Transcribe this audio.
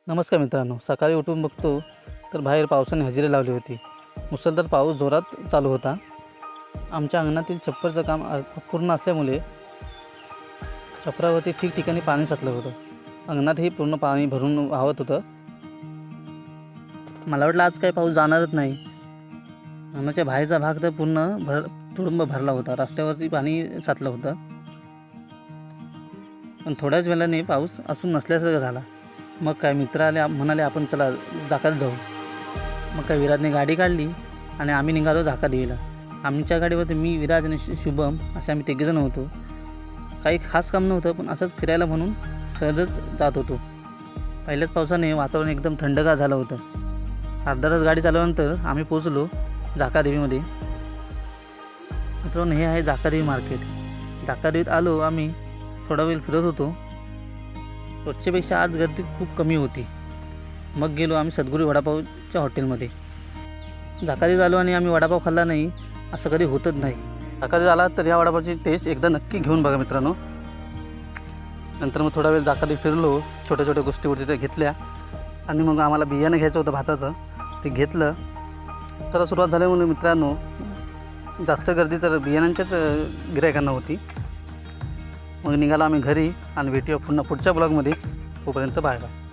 नमस्कार मित्रांनो, सकाळी उठून बघतो तर बाहेर पावसाने हजेरी लावली होती. मुसळधार पाऊस जोरात चालू होता. आमच्या अंगणातील छप्परचं काम अपूर्ण असल्यामुळे छपरावरती ठिकठिकाणी पाणी साचलं होतं. अंगणातही पूर्ण पाणी भरून वाहत होतं. मला वाटलं आज काही पाऊस जाणारच नाही. अंगणाच्या बाहेरचा भाग तर पूर्ण तुडुंब भरला होता. रस्त्यावरती पाणी साचलं होतं. पण थोड्याच वेळाने पाऊस असून नसल्यासारखं झाला. मग काय मित्र आले, म्हणाले आपण चला झाकात जाऊ. मग काय विराजने गाडी काढली आणि आम्ही निघालो झाका देवीला. आमच्या गाडीवरती मी, विराज आणि शुभम असे आम्ही तिघेजण होतो. काही खास काम नव्हतं, पण असंच फिरायला म्हणून सहजच जात होतो. पहिल्याच पावसाने वातावरण एकदम थंडगार झालं होतं. अर्धा तास गाडी चालवल्यानंतर आम्ही पोचलो झाका देवीमध्ये. मित्रांनो, हे आहे झाका देवी मार्केट. झाका देवीत आलो आम्ही. थोडा वेळ फिरत होतो. रोजच्यापेक्षा आज गर्दी खूप कमी होती. मग गेलो आम्ही सद्गुरू वडापावच्या हॉटेलमध्ये. झाकादेवी आलो आणि आम्ही वडापाव खाल्ला नाही असं कधी होतच नाही. झाकादेवी आला तर या वडापावची टेस्ट एकदा नक्की घेऊन बघा मित्रांनो. नंतर मग थोडा वेळ झाकादेवी फिरलो, छोट्या छोट्या गोष्टीवरती त्या घेतल्या आणि मग आम्हाला बियाणं घ्यायचं होतं भाताचं, ते घेतलं. तर सुरुवात झाल्यामुळे मित्रांनो जास्त गर्दी तर बियाणांच्याच गिऱ्हाईकांना होती. मग निघालो आम्ही घरी आणि भेटूया पुन्हा पुढच्या ब्लॉगमध्ये. तोपर्यंत बाय बाय.